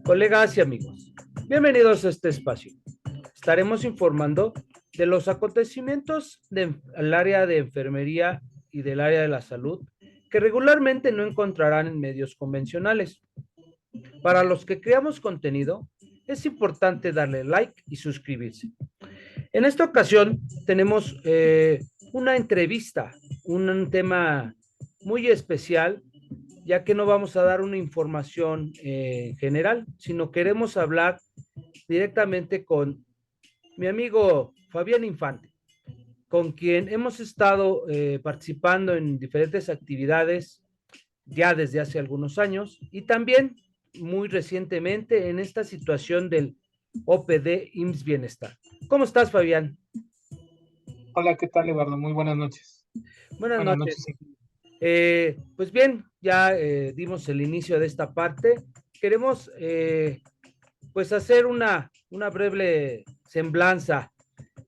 Colegas y amigos, bienvenidos a este espacio. Estaremos informando de los acontecimientos del área de enfermería y del área de la salud que regularmente no encontrarán en medios convencionales. Para los que creamos contenido, es importante darle like y suscribirse. En esta ocasión tenemos una entrevista, un tema muy especial, ya que no vamos a dar una información general, sino queremos hablar directamente con mi amigo Fabián Infante, con quien hemos estado participando en diferentes actividades ya desde hace algunos años y también muy recientemente en esta situación del OPD IMSS Bienestar. ¿Cómo estás, Fabián? Hola, ¿qué tal, Eduardo? Muy buenas noches. Buenas Buenas noches. noches. Pues bien, ya dimos el inicio de esta parte. Queremos pues hacer una breve semblanza.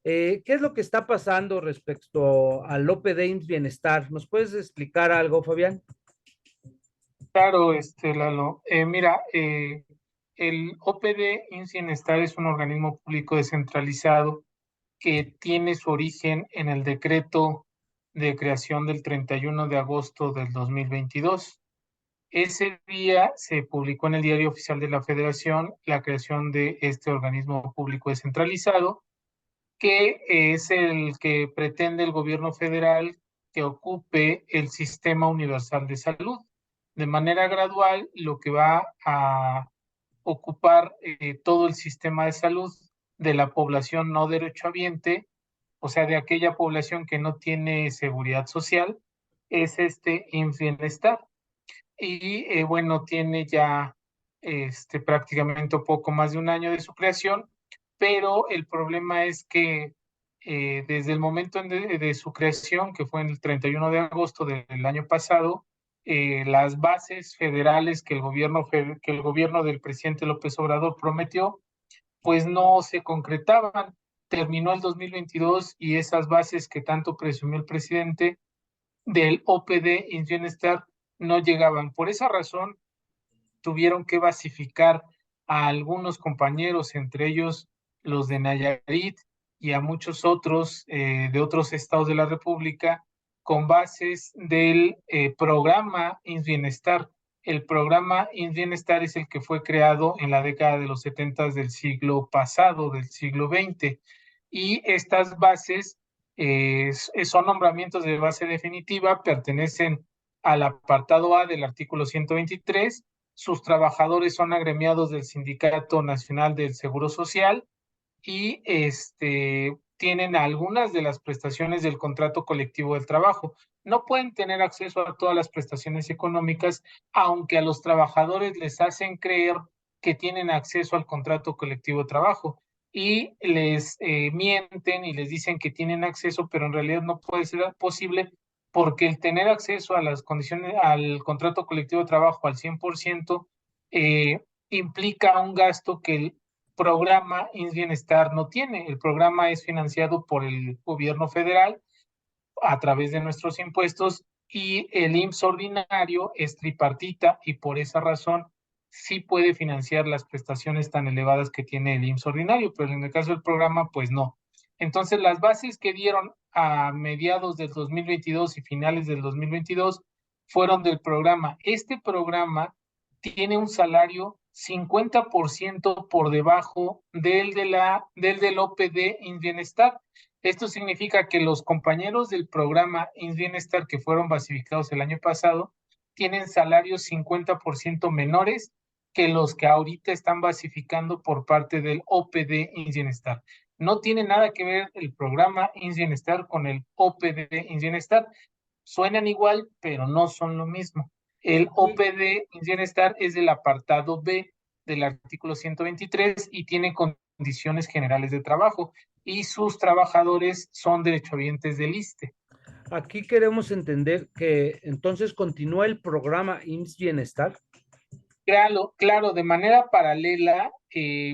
¿Qué es lo que está pasando respecto al OPD IMSS Bienestar? ¿Nos puedes explicar algo, Fabián? Claro, Lalo. Mira, el OPD Bienestar es un organismo público descentralizado que tiene su origen en el decreto de creación del 31 de agosto del 2022. Ese día se publicó en el Diario Oficial de la Federación la creación de este organismo público descentralizado, que es el que pretende el gobierno federal que ocupe el sistema universal de salud. De manera gradual, lo que va a ocupar todo el sistema de salud de la población no derechohabiente, o sea, de aquella población que no tiene seguridad social, es este IMSS Bienestar. Y bueno, tiene ya prácticamente poco más de un año de su creación, pero el problema es que desde el momento de su creación, que fue en el 31 de agosto del año pasado, las bases federales que el gobierno del presidente López Obrador prometió, pues no se concretaban. Terminó el 2022 y esas bases que tanto presumió el presidente del OPD en Bienestar no llegaban. Por esa razón, tuvieron que basificar a algunos compañeros, entre ellos los de Nayarit y a muchos otros de otros estados de la República, con bases del programa IMSS Bienestar. El programa IMSS Bienestar es el que fue creado en la década de los 70 del siglo pasado, del siglo XX, y estas bases son nombramientos de base definitiva, pertenecen al apartado A del artículo 123. Sus trabajadores son agremiados del Sindicato Nacional del Seguro Social y tienen algunas de las prestaciones del contrato colectivo del trabajo. No pueden tener acceso a todas las prestaciones económicas, aunque a los trabajadores les hacen creer que tienen acceso al contrato colectivo de trabajo y les mienten y les dicen que tienen acceso, pero en realidad no puede ser posible porque el tener acceso a las condiciones, al contrato colectivo de trabajo al 100%, implica un gasto que el programa IMSS Bienestar no tiene. El programa es financiado por el gobierno federal a través de nuestros impuestos y el IMSS ordinario es tripartita y por esa razón sí puede financiar las prestaciones tan elevadas que tiene el IMSS ordinario, pero en el caso del programa, pues no. Entonces, las bases que dieron a mediados del 2022 y finales del 2022 fueron del programa. Este programa tiene un salario 50% por debajo del OPD en Bienestar. Esto significa que los compañeros del programa IMSS Bienestar que fueron basificados el año pasado tienen salarios 50% menores que los que ahorita están basificando por parte del OPD IMSS Bienestar. No tiene nada que ver el programa IMSS Bienestar con el OPD IMSS Bienestar. Suenan igual, pero no son lo mismo. El OPD IMSS Bienestar es del apartado B del artículo 123 y tiene condiciones generales de trabajo y sus trabajadores son derechohabientes del ISSSTE. Aquí queremos entender que entonces continúa el programa IMSS Bienestar. Claro, claro, de manera paralela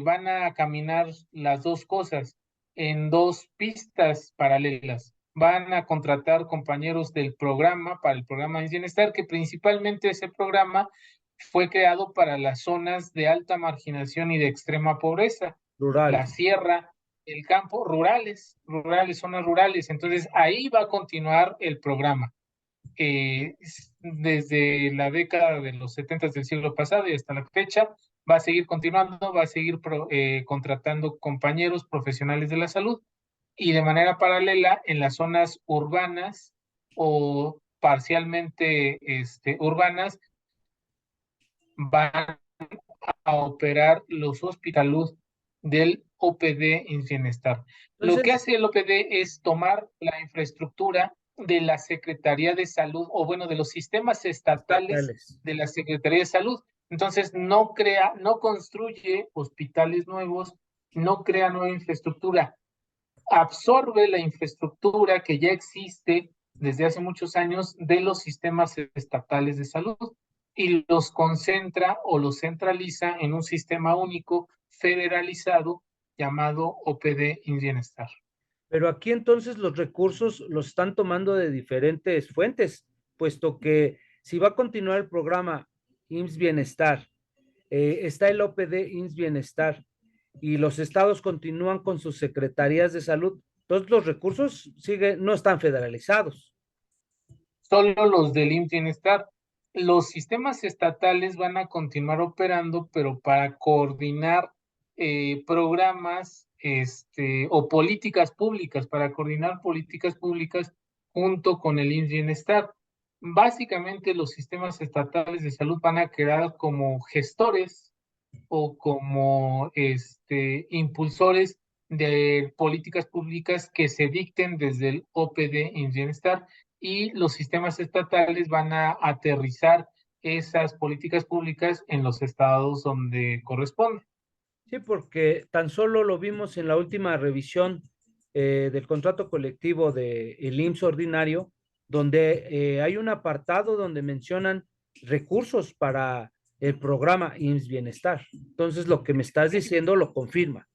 van a caminar las dos cosas en dos pistas paralelas. Van a contratar compañeros del programa para el programa de bienestar, que principalmente ese programa fue creado para las zonas de alta marginación y de extrema pobreza, la Rurales. sierra, el campo, zonas rurales. Entonces, ahí va a continuar el programa. Desde la década de los 70 del siglo pasado y hasta la fecha, va a seguir continuando, va a seguir contratando compañeros profesionales de la salud y de manera paralela en las zonas urbanas o parcialmente urbanas van a operar los hospitales del OPD en Bienestar. Lo que Entonces, hace el OPD es tomar la infraestructura de la Secretaría de Salud, o bueno, de los sistemas estatales estatales. de la Secretaría de Salud. Entonces, no crea, no construye hospitales nuevos, no crea nueva infraestructura, absorbe la infraestructura que ya existe desde hace muchos años de los sistemas estatales de salud y los concentra o los centraliza en un sistema único federalizado llamado OPD en Bienestar. Pero aquí entonces los recursos los están tomando de diferentes fuentes, puesto que si va a continuar el programa IMSS Bienestar, está el OPD IMSS Bienestar y los estados continúan con sus secretarías de salud, todos los recursos no están federalizados. Solo los del IMSS Bienestar. Los sistemas estatales van a continuar operando, pero para coordinar programas o políticas públicas, para coordinar políticas públicas junto con el IMSS Bienestar. Básicamente los sistemas estatales de salud van a quedar como gestores o como impulsores de políticas públicas que se dicten desde el OPD en Bienestar y los sistemas estatales van a aterrizar esas políticas públicas en los estados donde corresponde. Sí, porque tan solo lo vimos en la última revisión del contrato colectivo del IMSS ordinario, donde hay un apartado donde mencionan recursos para el programa IMSS Bienestar. Entonces, lo que me estás diciendo lo confirma.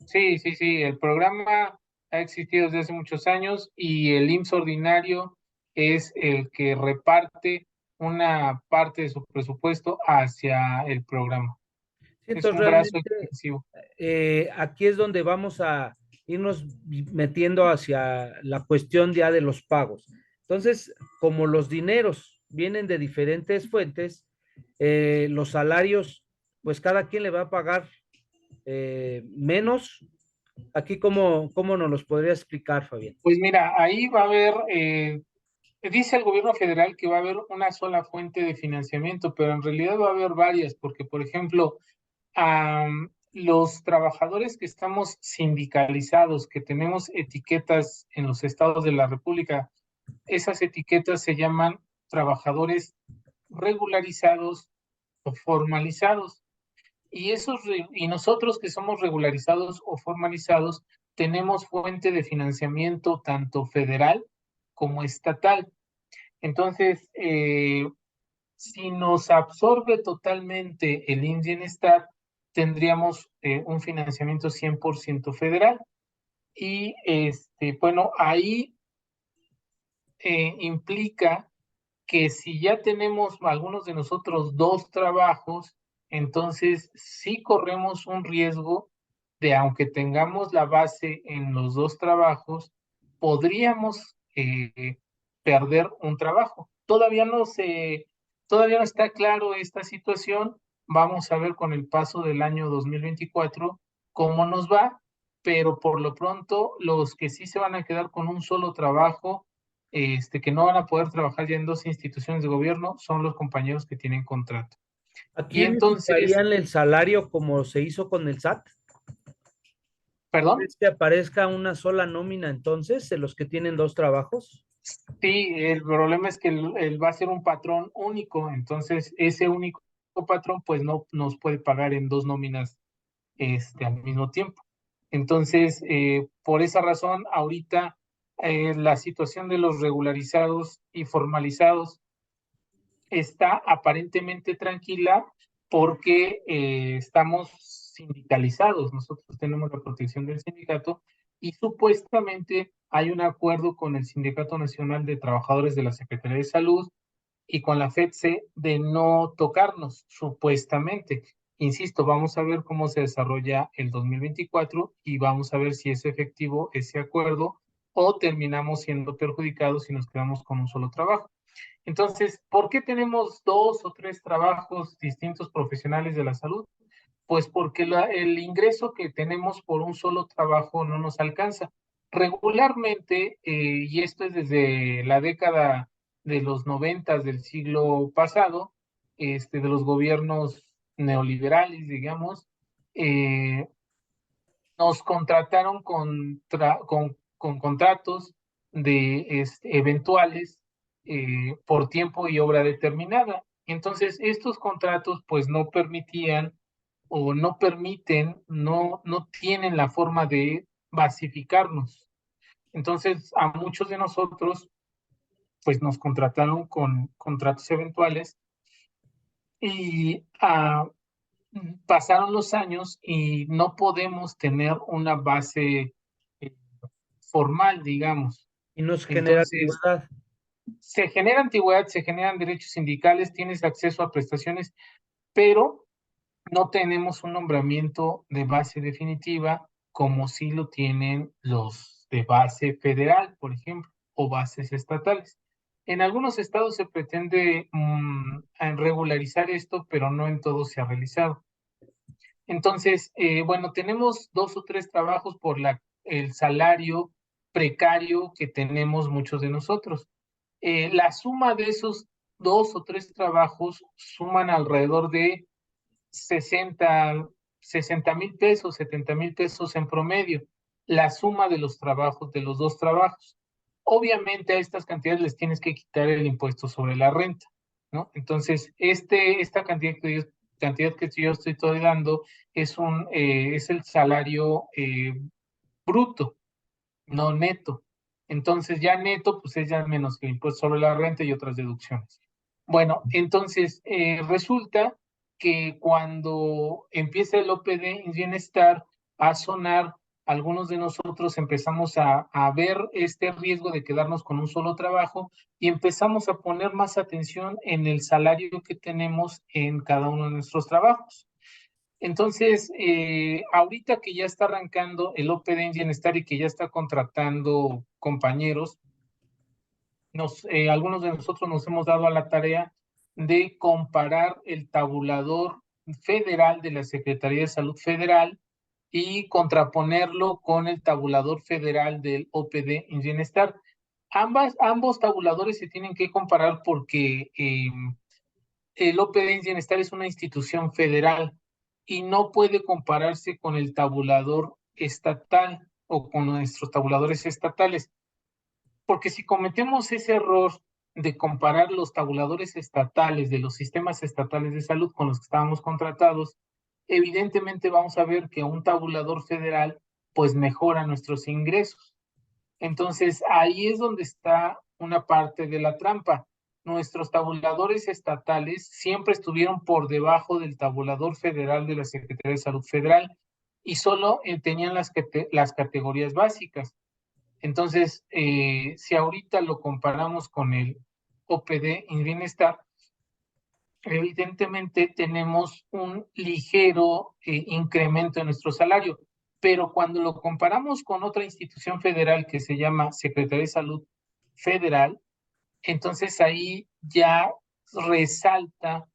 Sí, sí, sí, el programa ha existido desde hace muchos años y el IMSS ordinario es el que reparte una parte de su presupuesto hacia el programa. Sí, Es entonces, un brazo realmente extensivo. aquí es donde vamos a irnos metiendo hacia la cuestión ya de los pagos. Entonces, como los dineros vienen de diferentes fuentes, los salarios, pues cada quien le va a pagar menos. Aquí, ¿cómo nos los podría explicar, Fabián? Pues mira, ahí va a haber, dice el gobierno federal que va a haber una sola fuente de financiamiento, pero en realidad va a haber varias, porque por ejemplo, los trabajadores que estamos sindicalizados, que tenemos etiquetas en los estados de la República, esas etiquetas se llaman trabajadores regularizados o formalizados. Y nosotros que somos regularizados o formalizados, tenemos fuente de financiamiento tanto federal como estatal. Entonces, si nos absorbe totalmente el IMSS Bienestar, tendríamos un financiamiento 100% federal. Y bueno, ahí implica que si ya tenemos algunos de nosotros dos trabajos, entonces sí corremos un riesgo de, aunque tengamos la base en los dos trabajos, podríamos perder un trabajo. Todavía no está claro esta situación. Vamos a ver con el paso del año 2024 cómo nos va, pero por lo pronto los que sí se van a quedar con un solo trabajo, que no van a poder trabajar ya en dos instituciones de gobierno, son los compañeros que tienen contrato. ¿A Y quién le entonces, quitarían el salario como se hizo con el SAT? perdón, ¿Es que aparezca una sola nómina entonces de los que tienen dos trabajos? sí, el problema es que él va a ser un patrón único, entonces ese único patrón pues no nos puede pagar en dos nóminas al mismo tiempo. Entonces, por esa razón, ahorita la situación de los regularizados y formalizados está aparentemente tranquila porque estamos sindicalizados, nosotros tenemos la protección del sindicato y supuestamente hay un acuerdo con el Sindicato Nacional de Trabajadores de la Secretaría de Salud y con la FEDSE de no tocarnos, supuestamente. Insisto, vamos a ver cómo se desarrolla el 2024 y vamos a ver si es efectivo ese acuerdo o terminamos siendo perjudicados y nos quedamos con un solo trabajo. Entonces, ¿por qué tenemos dos o tres trabajos distintos profesionales de la salud? Pues porque el ingreso que tenemos por un solo trabajo no nos alcanza. Regularmente, y esto es desde la década de los 90 del siglo pasado, de los gobiernos neoliberales, digamos, eh, nos contrataron con contratos eventuales por tiempo y obra determinada. Entonces, estos contratos pues no permitían o no permiten, no tienen la forma de basificarnos. Entonces, a muchos de nosotros pues nos contrataron con contratos eventuales y pasaron los años y no podemos tener una base eh, formal, digamos. Y nos genera Entonces, antigüedad. se genera antigüedad, se generan derechos sindicales, tienes acceso a prestaciones, pero no tenemos un nombramiento de base definitiva como sí lo tienen los de base federal, por ejemplo, o bases estatales. En algunos estados se pretende regularizar esto, pero no en todos se ha realizado. Entonces, bueno, tenemos dos o tres trabajos por el salario precario que tenemos muchos de nosotros. La suma de esos dos o tres trabajos suman alrededor de 60 60,000 pesos, 70,000 pesos en promedio, la suma de los trabajos, de los dos trabajos. Obviamente a estas cantidades les tienes que quitar el impuesto sobre la renta, ¿no? Entonces, esta cantidad que yo estoy dando es el salario bruto, no neto. Entonces, ya neto, pues es ya menos que el impuesto sobre la renta y otras deducciones. Bueno, entonces resulta que cuando empieza el OPD en bienestar a sonar, algunos de nosotros empezamos a ver este riesgo de quedarnos con un solo trabajo y empezamos a poner más atención en el salario que tenemos en cada uno de nuestros trabajos. Entonces, ahorita que ya está arrancando el OPD en bienestar y que ya está contratando compañeros, algunos de nosotros nos hemos dado a la tarea de comparar el tabulador federal de la Secretaría de Salud Federal y contraponerlo con el tabulador federal del OPD en bienestar. Ambos tabuladores se tienen que comparar porque el OPD en bienestar es una institución federal y no puede compararse con el tabulador estatal o con nuestros tabuladores estatales. Porque si cometemos ese error de comparar los tabuladores estatales de los sistemas estatales de salud con los que estábamos contratados, evidentemente vamos a ver que un tabulador federal pues mejora nuestros ingresos. Entonces ahí es donde está una parte de la trampa. Nuestros tabuladores estatales siempre estuvieron por debajo del tabulador federal de la Secretaría de Salud Federal y solo tenían las categorías básicas. Entonces, si ahorita lo comparamos con el OPD en bienestar, evidentemente tenemos un ligero incremento en nuestro salario, pero cuando lo comparamos con otra institución federal que se llama Secretaría de Salud Federal, entonces ahí ya resalta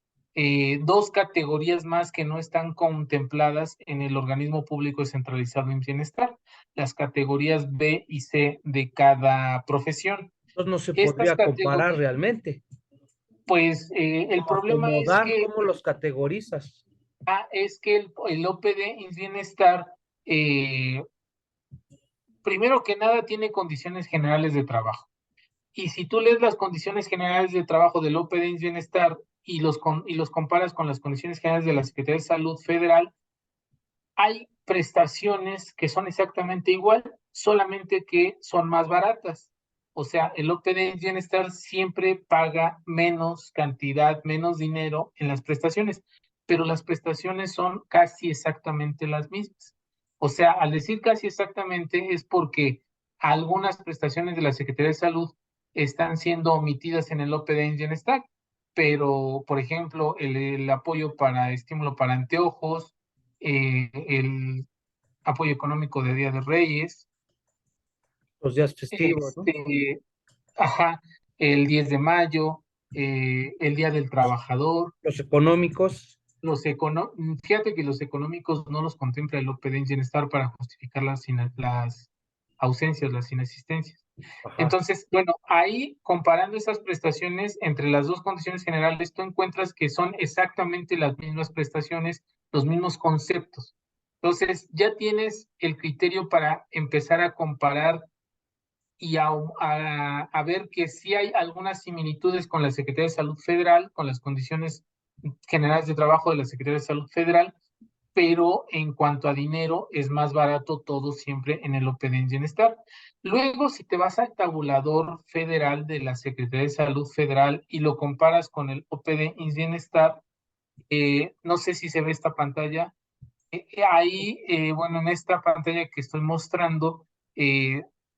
dos categorías más que no están contempladas en el organismo público descentralizado en bienestar, las categorías B y C de cada profesión. Entonces no se Estas podría comparar categorías, realmente. pues el ¿Cómo problema es acomodar? que, ¿Cómo los categorizas? el OPD en bienestar, eh, primero que nada, tiene condiciones generales de trabajo. Y si tú lees las condiciones generales de trabajo del OPD en bienestar y los comparas con las condiciones generales de la Secretaría de Salud Federal, hay prestaciones que son exactamente igual, solamente que son más baratas. O sea, el OPD en bienestar siempre paga menos cantidad, menos dinero en las prestaciones, pero las prestaciones son casi exactamente las mismas. O sea, al decir casi exactamente es porque algunas prestaciones de la Secretaría de Salud están siendo omitidas en el OPD en bienestar. pero por ejemplo, el apoyo para estímulo para anteojos, el apoyo económico de Día de Reyes, Los días festivos, ¿no? este, ajá, el 10 de mayo, el Día del Trabajador, Los económicos. fíjate que los económicos no los contempla el OPD en Bienestar para justificar las ausencias, las inasistencias. Ajá. Entonces, bueno, ahí comparando esas prestaciones entre las dos condiciones generales, tú encuentras que son exactamente las mismas prestaciones, los mismos conceptos. Entonces, ya tienes el criterio para empezar a comparar y a ver que sí hay algunas similitudes con la Secretaría de Salud Federal, con las condiciones generales de trabajo de la Secretaría de Salud Federal, pero en cuanto a dinero es más barato todo siempre en el OPD en Bienestar. Luego, si te vas al tabulador federal de la Secretaría de Salud Federal y lo comparas con el OPD en Bienestar, no sé si se ve esta pantalla, ahí, bueno, en esta pantalla que estoy mostrando,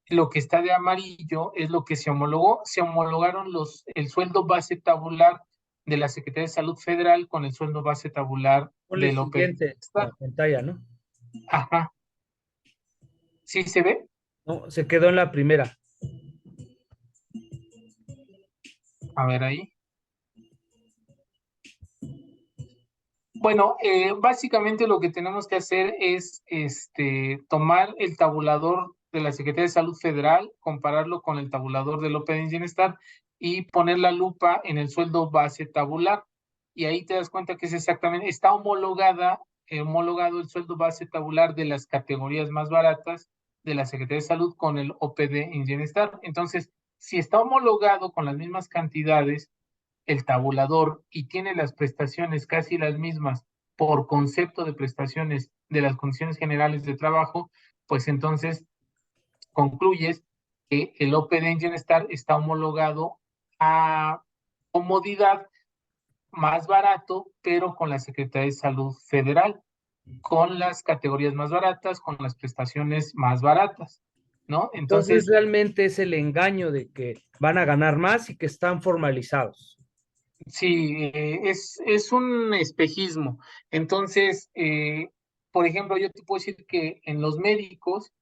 lo que está de amarillo es lo que se homologó. Se homologaron el sueldo base tabular de la Secretaría de Salud Federal con el sueldo base tabular Ponle del OPD. siguiente a la pantalla, ¿no? Ajá, ¿sí se ve? No, se quedó en la primera. A ver ahí. Bueno, básicamente lo que tenemos que hacer es tomar el tabulador de la Secretaría de Salud Federal, compararlo con el tabulador del OPD en Bienestar y poner la lupa en el sueldo base tabular. Y ahí te das cuenta que es exactamente, está homologado el sueldo base tabular de las categorías más baratas de la Secretaría de Salud con el OPD en Bienestar. Entonces, si está homologado con las mismas cantidades, el tabulador y tiene las prestaciones casi las mismas por concepto de prestaciones de las condiciones generales de trabajo, pues entonces concluyes que el OPD en Bienestar está homologado a comodidad más barato, pero con la Secretaría de Salud Federal, con las categorías más baratas, con las prestaciones más baratas, ¿no? Entonces Entonces, realmente es el engaño de que van a ganar más y que están formalizados. sí, es un espejismo. Entonces, por ejemplo, yo te puedo decir que en los médicos,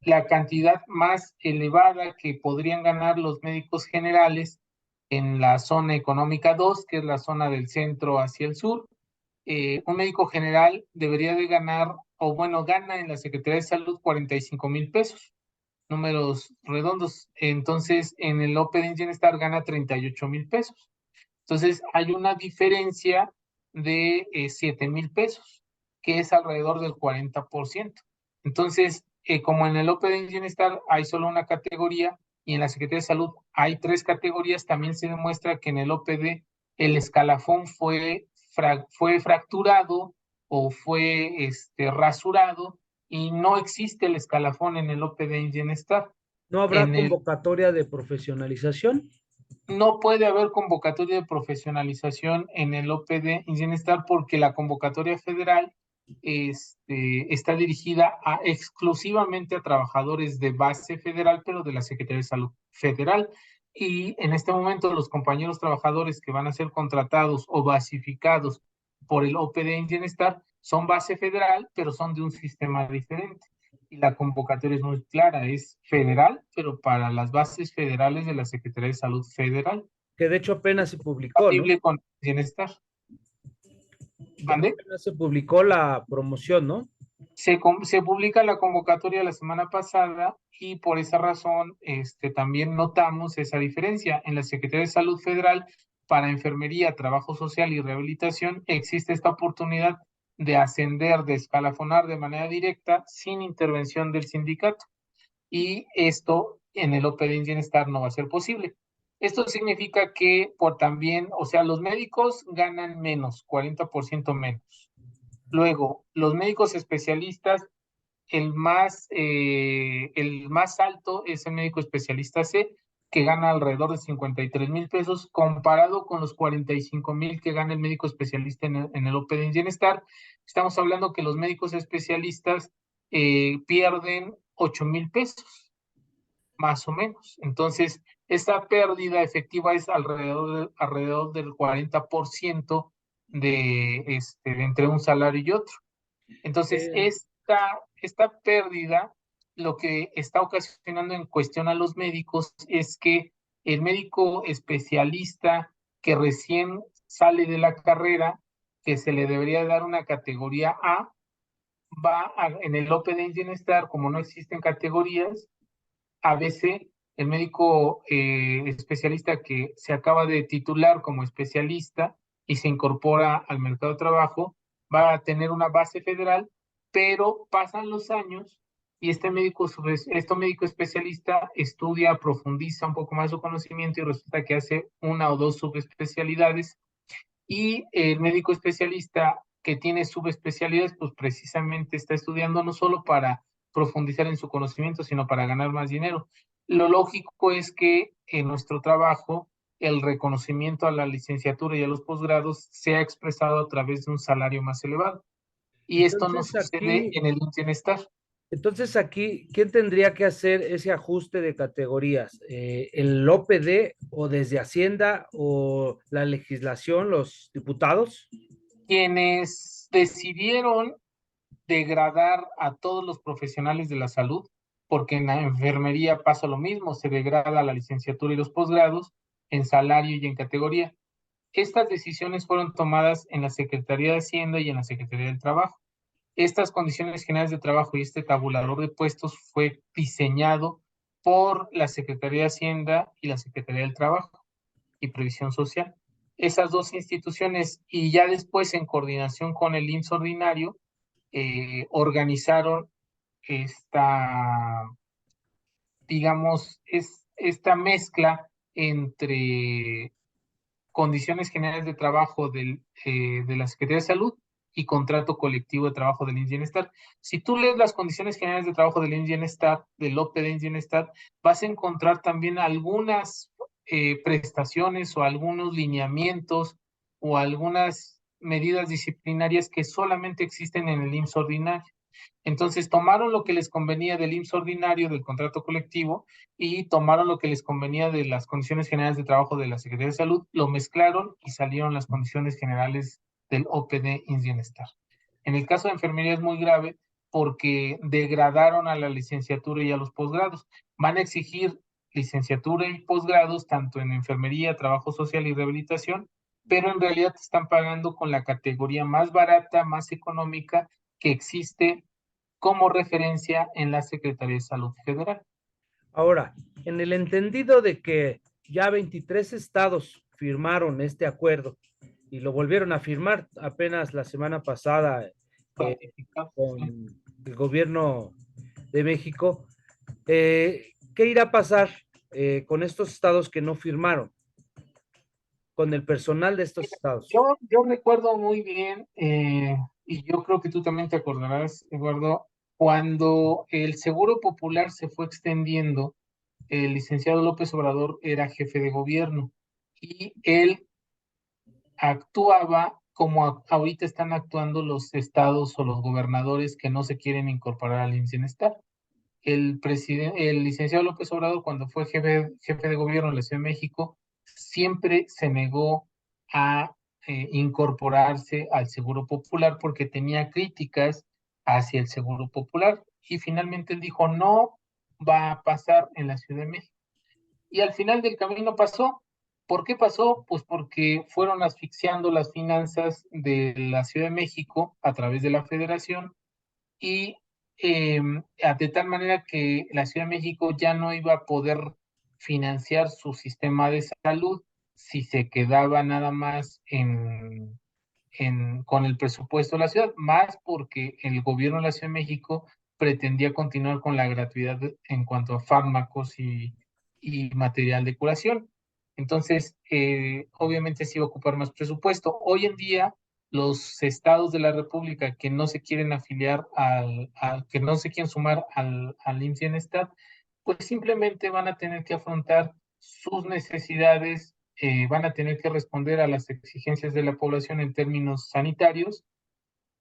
la cantidad más elevada que podrían ganar los médicos generales en la zona económica 2, que es la zona del centro hacia el sur, un médico general debería de ganar, o bueno, gana en la Secretaría de Salud 45,000 pesos, números redondos. Entonces, en el Open Bienestar gana 38,000 pesos. Entonces, hay una diferencia de 7,000 pesos, que es alrededor del 40%. Entonces, como en el Open Bienestar hay solo una categoría y en la Secretaría de Salud hay tres categorías, también se demuestra que en el OPD el escalafón fue fracturado o fue rasurado y no existe el escalafón en el OPD en Bienestar. ¿No habrá En el, convocatoria de profesionalización? no puede haber convocatoria de profesionalización en el OPD en Bienestar porque la convocatoria federal está dirigida exclusivamente a trabajadores de base federal, pero de la Secretaría de Salud Federal. Y en este momento los compañeros trabajadores que van a ser contratados o basificados por el OPD en Bienestar son base federal, pero son de un sistema diferente. Y la convocatoria es muy clara, es federal, pero para las bases federales de la Secretaría de Salud Federal, Que de hecho apenas se publicó, ¿no? compatible con bienestar. ¿Mande? Apenas se publicó la promoción, ¿no? Se publica la convocatoria la semana pasada y por esa razón también notamos esa diferencia. En la Secretaría de Salud Federal, para enfermería, trabajo social y rehabilitación, existe esta oportunidad de ascender, de escalafonar de manera directa sin intervención del sindicato. Y esto en el OPD en Bienestar no va a ser posible. Esto significa que por también, o sea, los médicos ganan menos, 40% menos. Luego, los médicos especialistas, el más alto es el médico especialista C, que gana alrededor de 53,000 pesos, comparado con los 45,000 que gana el médico especialista en el OPD en Bienestar. Estamos hablando que los médicos especialistas pierden 8,000 pesos más o menos. Entonces, Esta pérdida efectiva es alrededor del 40% de entre un salario y otro. Entonces, Eh, esta pérdida lo que está ocasionando en cuestión a los médicos es que el médico especialista que recién sale de la carrera, que se le debería dar una categoría A, en el OPD Bienestar, como no existen categorías, a veces el médico especialista que se acaba de titular como especialista y se incorpora al mercado de trabajo va a tener una base federal, pero pasan los años y este médico especialista estudia, profundiza un poco más su conocimiento y resulta que hace una o dos subespecialidades, y el médico especialista que tiene subespecialidades, pues precisamente está estudiando no solo para profundizar en su conocimiento, sino para ganar más dinero. Lo lógico es que en nuestro trabajo el reconocimiento a la licenciatura y a los posgrados sea expresado a través de un salario más elevado. Y esto no entonces sucede aquí, en el bienestar. ¿quién tendría que hacer ese ajuste de categorías? ¿El OPD o desde Hacienda o la legislación, los diputados? Quienes decidieron degradar a todos los profesionales de la salud, porque en la enfermería pasa lo mismo, se degrada la licenciatura y los posgrados en salario y en categoría. Estas decisiones fueron tomadas en la Secretaría de Hacienda y en la Secretaría del Trabajo. Estas condiciones generales de trabajo y este tabulador de puestos fue diseñado por la Secretaría de Hacienda y la Secretaría del Trabajo y Previsión Social. Esas dos instituciones, y ya después en coordinación con el IMSS ordinario, organizaron esta, digamos, esta mezcla entre condiciones generales de trabajo de la Secretaría de Salud y contrato colectivo de trabajo del IMSS Bienestar. Si tú lees las condiciones generales de trabajo del IMSS Bienestar, del OPD IMSS Bienestar, vas a encontrar también algunas prestaciones o algunos lineamientos o algunas medidas disciplinarias que solamente existen en el IMSS ordinario. Entonces tomaron lo que les convenía del IMSS ordinario, del contrato colectivo, y tomaron lo que les convenía de las condiciones generales de trabajo de la Secretaría de Salud, lo mezclaron y salieron las condiciones generales del OPD IMSS Bienestar. En el caso de enfermería es muy grave porque degradaron a la licenciatura y a los posgrados. Van a exigir licenciatura y posgrados tanto en enfermería, trabajo social y rehabilitación, pero en realidad te están pagando con la categoría más barata, más económica que existe como referencia en la Secretaría de Salud Federal. Ahora, en el entendido de que ya 23 estados firmaron este acuerdo y lo volvieron a firmar apenas la semana pasada eh, Sí. con el gobierno de México, ¿qué irá a pasar con estos estados que no firmaron, con el personal de estos estados? Yo recuerdo muy bien, y yo creo que tú también te acordarás, Eduardo, cuando el Seguro Popular se fue extendiendo, el licenciado López Obrador era jefe de gobierno y él actuaba como ahorita están actuando los estados o los gobernadores que no se quieren incorporar al IMSS Bienestar. El licenciado López Obrador, cuando fue jefe de gobierno de la Ciudad de México, siempre se negó a incorporarse al Seguro Popular porque tenía críticas hacia el Seguro Popular. Y finalmente él dijo, no va a pasar en la Ciudad de México. Y al final del camino pasó. ¿Por qué pasó? Pues porque fueron asfixiando las finanzas de la Ciudad de México a través de la Federación, y de tal manera que la Ciudad de México ya no iba a poder financiar su sistema de salud si se quedaba nada más con el presupuesto de la ciudad, más porque el gobierno de la Ciudad de México pretendía continuar con la gratuidad en cuanto a fármacos y material de curación. Entonces, obviamente se iba a ocupar más presupuesto. Hoy en día, los estados de la República que no se quieren afiliar que no se quieren sumar al IMSS Bienestar, pues simplemente van a tener que afrontar sus necesidades, van a tener que responder a las exigencias de la población en términos sanitarios,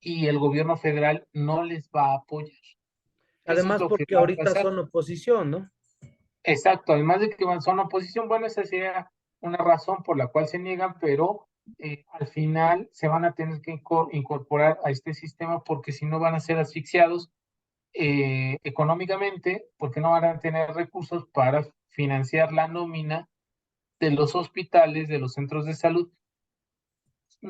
y el gobierno federal no les va a apoyar. Eso es Además, lo que porque va a ahorita pasar. son oposición, ¿no? exacto, además de que son oposición, bueno, esa sería una razón por la cual se niegan, pero al final se van a tener que incorporar a este sistema porque si no van a ser asfixiados económicamente, porque no van a tener recursos para financiar la nómina de los hospitales, de los centros de salud,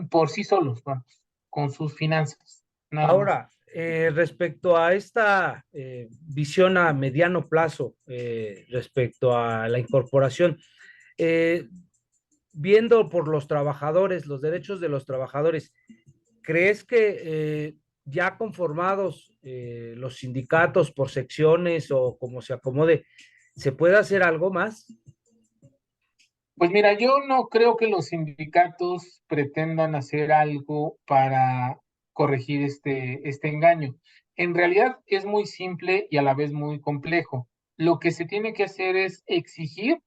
por sí solos, vamos, con sus finanzas, nada más. Ahora, respecto a esta visión a mediano plazo, respecto a la incorporación, eh, viendo por los trabajadores, los derechos de los trabajadores, ¿crees que ya conformados los sindicatos por secciones o como se acomode, se puede hacer algo más? Pues mira, yo no creo que los sindicatos pretendan hacer algo para corregir este engaño. En realidad es muy simple y a la vez muy complejo. Lo que se tiene que hacer es exigir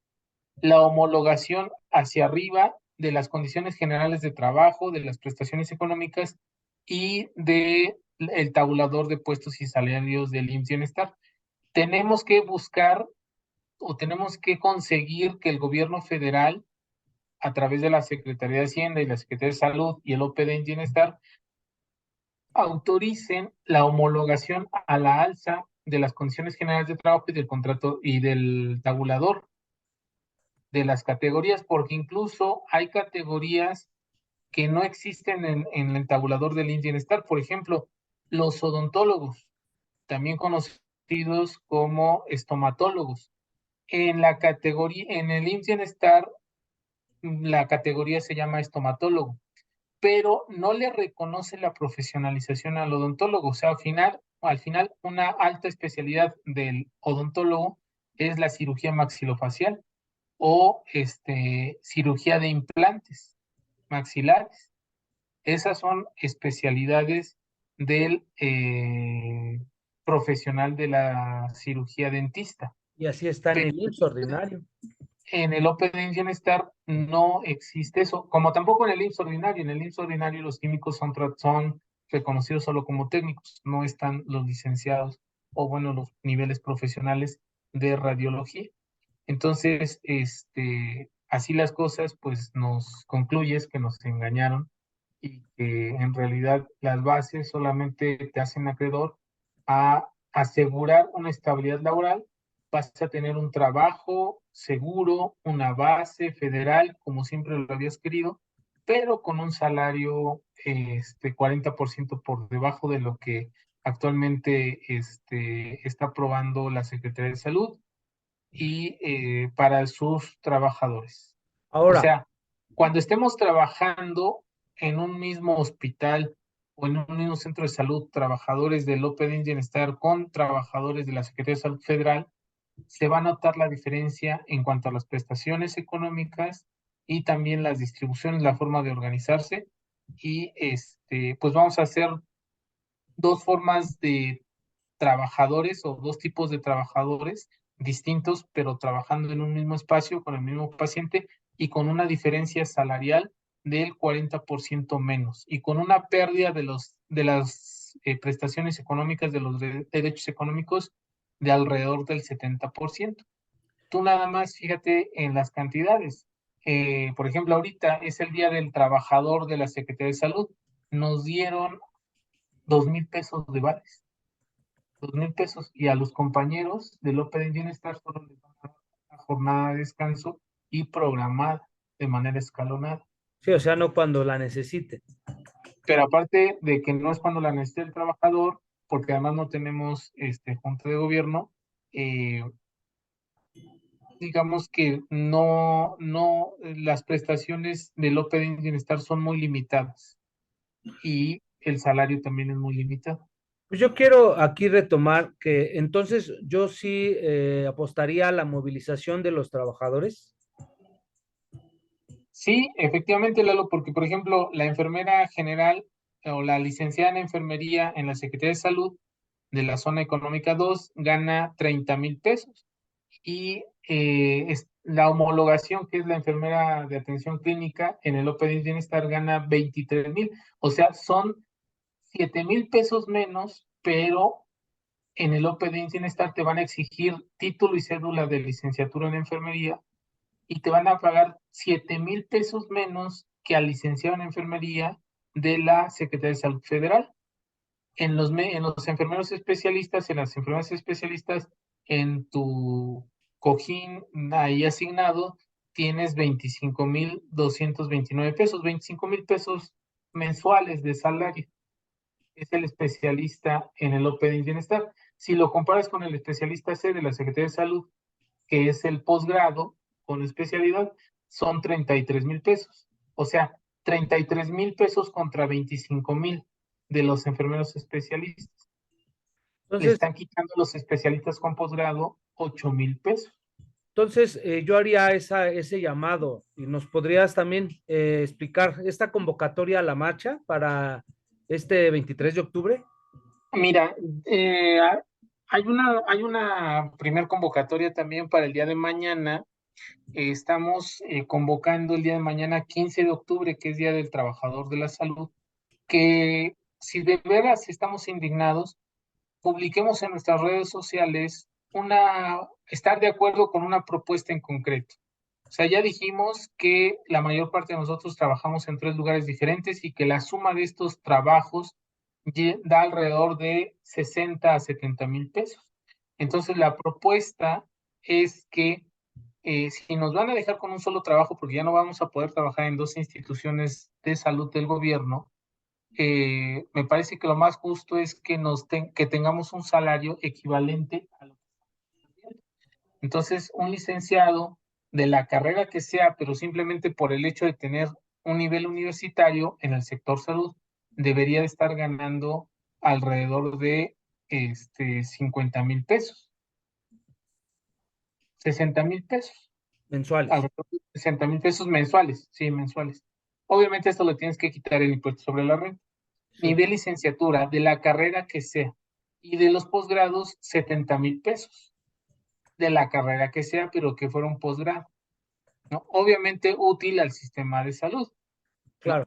la homologación hacia arriba de las condiciones generales de trabajo, de las prestaciones económicas y de el tabulador de puestos y salarios del IMSS Bienestar. Tenemos que buscar o tenemos que conseguir que el gobierno federal, a través de la Secretaría de Hacienda y la Secretaría de Salud y el OPD en Bienestar, autoricen la homologación a la alza de las condiciones generales de trabajo y del contrato y del tabulador de las categorías, porque incluso hay categorías que no existen en el tabulador del IMSS Bienestar. Por ejemplo, los odontólogos, también conocidos como estomatólogos. En la categoría, en el IMSS Bienestar, la categoría se llama estomatólogo, pero no le reconoce la profesionalización al odontólogo. O sea, al final, una alta especialidad del odontólogo es la cirugía maxilofacial o cirugía de implantes maxilares. Esas son especialidades del profesional de la cirugía dentista. Y así está en Pero el IMSS ordinario. en el Open Bienestar no existe eso, como tampoco en el IMSS ordinario. En el IMSS ordinario los químicos son reconocidos solo como técnicos, no están los licenciados o bueno, los niveles profesionales de radiología. Entonces, así las cosas, pues nos concluyes que nos engañaron y que en realidad las bases solamente te hacen acreedor a asegurar una estabilidad laboral. Vas a tener un trabajo seguro, una base federal, como siempre lo habías querido, pero con un salario 40% por debajo de lo que actualmente está aprobando la Secretaría de Salud y para sus trabajadores. O Ahora, sea, cuando estemos trabajando en un mismo hospital o en un mismo centro de salud, trabajadores del OPD Bienestar con trabajadores de la Secretaría de Salud Federal, se va a notar la diferencia en cuanto a las prestaciones económicas y también las distribuciones, la forma de organizarse. Y pues vamos a hacer dos formas de trabajadores o dos tipos de trabajadores distintos, pero trabajando en un mismo espacio con el mismo paciente y con una diferencia salarial del 40% menos y con una pérdida de las prestaciones económicas, de los derechos económicos de alrededor del 70%. Tú nada más fíjate en las cantidades. Por ejemplo, ahorita es el Día del Trabajador de la Secretaría de Salud. Nos dieron 2,000 pesos de vales, 2,000 pesos, y a los compañeros del Open Bienestar solo les van a dar una jornada de descanso y programada de manera escalonada. sí, o sea, no cuando la necesite. Pero aparte de que no es cuando la necesite el trabajador, porque además no tenemos junta de gobierno, eh, digamos que las prestaciones del Open Bienestar son muy limitadas y el salario también es muy limitado. Pues yo quiero aquí retomar que entonces yo sí apostaría a la movilización de los trabajadores. Sí, efectivamente, Lalo, porque por ejemplo, la enfermera general o la licenciada en enfermería en la Secretaría de Salud de la zona económica 2 gana 30,000 pesos y la homologación, que es la enfermera de atención clínica en el OPD Bienestar, gana 23,000. O sea, son 7,000 pesos menos, pero en el OPD Bienestar te van a exigir título y cédula de licenciatura en enfermería y te van a pagar 7,000 pesos menos que al licenciado en enfermería de la Secretaría de Salud Federal. En los enfermeros especialistas, en las enfermeras especialistas, en tu cojín ahí asignado, tienes 25,229 pesos, 25,000 pesos mensuales de salario. Es el especialista en el OPD Bienestar. Si lo comparas con el especialista C de la Secretaría de Salud, que es el posgrado con especialidad, son 33,000 pesos. O sea, 33,000 pesos contra 25,000 de los enfermeros especialistas. Le Entonces, están quitando a los especialistas con posgrado 8,000 pesos. yo haría ese llamado y nos podrías también explicar esta convocatoria a la marcha para este 23 de octubre. Mira, hay una primer convocatoria también para el día de mañana. Estamos convocando el día de mañana, 15 de octubre, que es Día del Trabajador de la Salud, que si de veras estamos indignados, publiquemos en nuestras redes sociales estar de acuerdo con una propuesta en concreto. O sea, ya dijimos que la mayor parte de nosotros trabajamos en 3 lugares diferentes y que la suma de estos trabajos da alrededor de 60,000 a 70,000 pesos. Entonces, la propuesta es que si nos van a dejar con un solo trabajo, porque ya no vamos a poder trabajar en 2 instituciones de salud del gobierno, me parece que lo más justo es que tengamos un salario equivalente a lo que estamos haciendo. Entonces, un licenciado de la carrera que sea, pero simplemente por el hecho de tener un nivel universitario en el sector salud, debería de estar ganando alrededor de 50,000 pesos, 60,000 pesos, Mensuales. alrededor de 60,000 pesos mensuales, sí, mensuales. Obviamente esto lo tienes que quitar el impuesto sobre la renta. Sí. Nivel licenciatura de la carrera que sea, y de los posgrados 70,000 pesos de la carrera que sea, pero que fuera un posgrado, ¿no? Obviamente útil al sistema de salud, ¿no? Claro.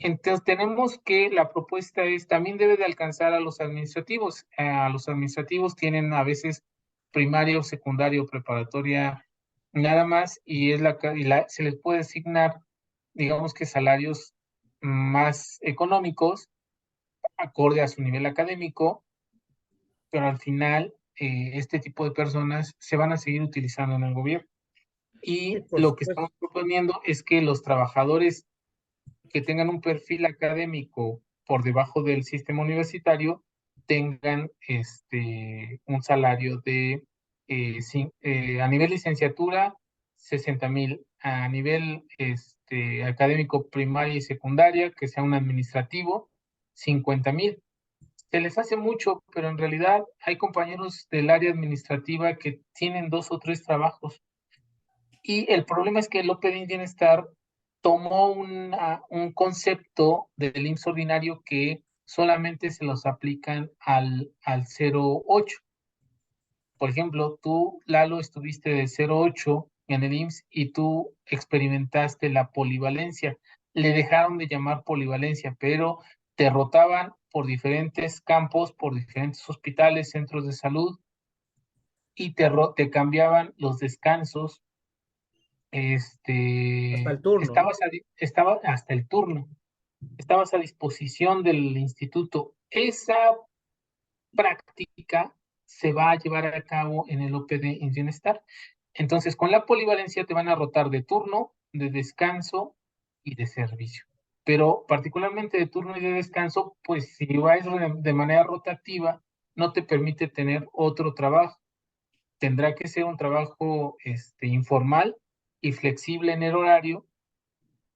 Entonces, tenemos que la propuesta también debe de alcanzar a los administrativos. A los administrativos tienen a veces primaria o secundaria o preparatoria nada más, y se les puede asignar, digamos que salarios más económicos acorde a su nivel académico, pero al final este tipo de personas se van a seguir utilizando en el gobierno. Sí, Y por lo que supuesto. estamos proponiendo es que los trabajadores que tengan un perfil académico por debajo del sistema universitario tengan un salario de, a nivel licenciatura, 60,000, a nivel académico primaria y secundaria, que sea un administrativo, 50,000. Se les hace mucho, pero en realidad hay compañeros del área administrativa que tienen 2 o 3 trabajos. Y el problema es que el OPD Bienestar tomó un concepto del IMSS ordinario que solamente se los aplican al 08. Por ejemplo, tú, Lalo, estuviste de 08 en el IMSS y tú experimentaste la polivalencia. Le dejaron de llamar polivalencia, pero te rotaban por diferentes campos, por diferentes hospitales, centros de salud, y te cambiaban los descansos. Hasta el turno, ¿no? Estaba hasta el turno, estabas a disposición del instituto. Esa práctica se va a llevar a cabo en el OPD en Bienestar. Entonces, con la polivalencia te van a rotar de turno, de descanso y de servicio. Pero particularmente de turno y de descanso, pues si vas de manera rotativa, no te permite tener otro trabajo. Tendrá que ser un trabajo informal y flexible en el horario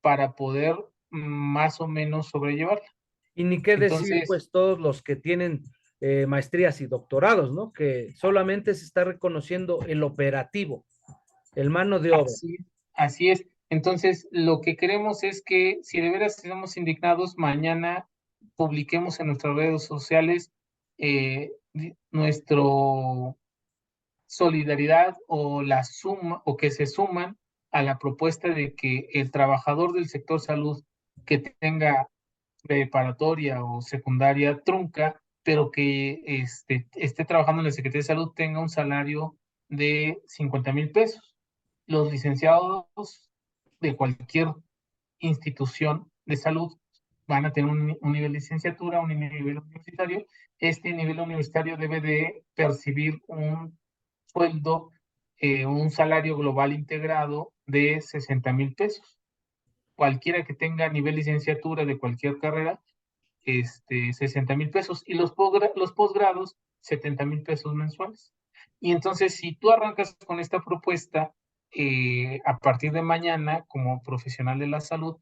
para poder más o menos sobrellevarla. Y ni qué decir, Entonces, pues, todos los que tienen maestrías y doctorados, ¿no? Que solamente se está reconociendo el operativo, el mano de obra. así es. Entonces, lo que queremos es que si de veras estamos indignados, mañana publiquemos en nuestras redes sociales nuestro solidaridad o la suma o que se suman a la propuesta de que el trabajador del sector salud que tenga preparatoria o secundaria trunca, pero que esté trabajando en la Secretaría de Salud, tenga un salario de 50,000 pesos. Los licenciados de cualquier institución de salud van a tener un nivel de licenciatura, un nivel universitario. Este nivel universitario debe de percibir un sueldo, un salario global integrado de 60,000 pesos. Cualquiera que tenga nivel licenciatura de cualquier carrera, 60,000 pesos, y los posgrados, 70,000 pesos mensuales. Y entonces, si tú arrancas con esta propuesta, a partir de mañana, como profesional de la salud,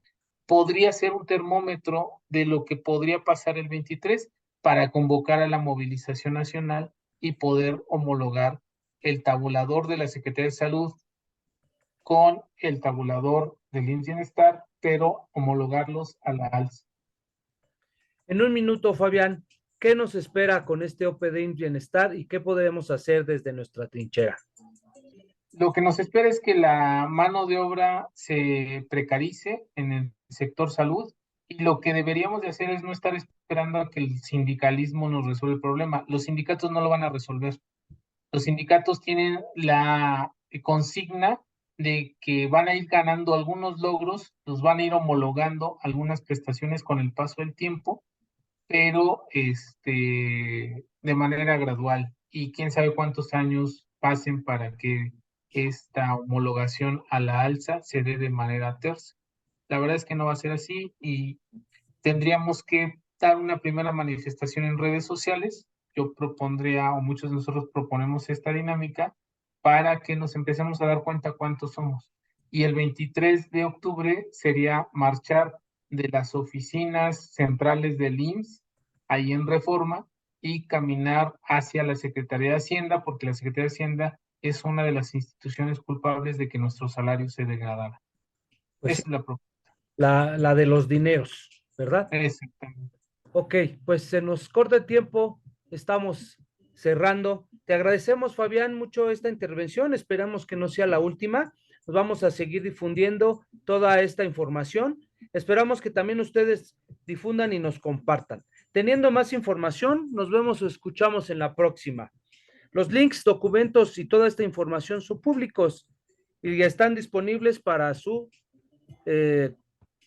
podría ser un termómetro de lo que podría pasar el 23 para convocar a la movilización nacional y poder homologar el tabulador de la Secretaría de Salud con el tabulador del IMSS Bienestar, pero homologarlos a la alza. En un minuto, Fabián, ¿qué nos espera con este OPD Bienestar y qué podemos hacer desde nuestra trinchera? Lo que nos espera es que la mano de obra se precarice en el sector salud, y lo que deberíamos de hacer es no estar esperando a que el sindicalismo nos resuelva el problema. Los sindicatos no lo van a resolver. Los sindicatos tienen la consigna de que van a ir ganando algunos logros, los van a ir homologando algunas prestaciones con el paso del tiempo, pero de manera gradual. Y quién sabe cuántos años pasen para que esta homologación a la alza se dé de manera tersa. La verdad es que no va a ser así, y tendríamos que dar una primera manifestación en redes sociales. Yo propondría, o muchos de nosotros proponemos esta dinámica, para que nos empecemos a dar cuenta cuántos somos. Y el 23 de octubre sería marchar de las oficinas centrales del IMSS, ahí en Reforma, y caminar hacia la Secretaría de Hacienda, porque la Secretaría de Hacienda es una de las instituciones culpables de que nuestro salario se degradara. Pues Esa sí, es la propuesta. la de los dineros, ¿verdad? Exactamente. Ok, pues se nos corta el tiempo, estamos cerrando. Te agradecemos, Fabián, mucho esta intervención. Esperamos que no sea la última. Nos vamos a seguir difundiendo toda esta información. Esperamos que también ustedes difundan y nos compartan. Teniendo más información, nos vemos o escuchamos en la próxima. Los links, documentos y toda esta información son públicos y están disponibles para su,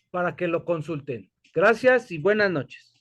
para que lo consulten. Gracias y buenas noches.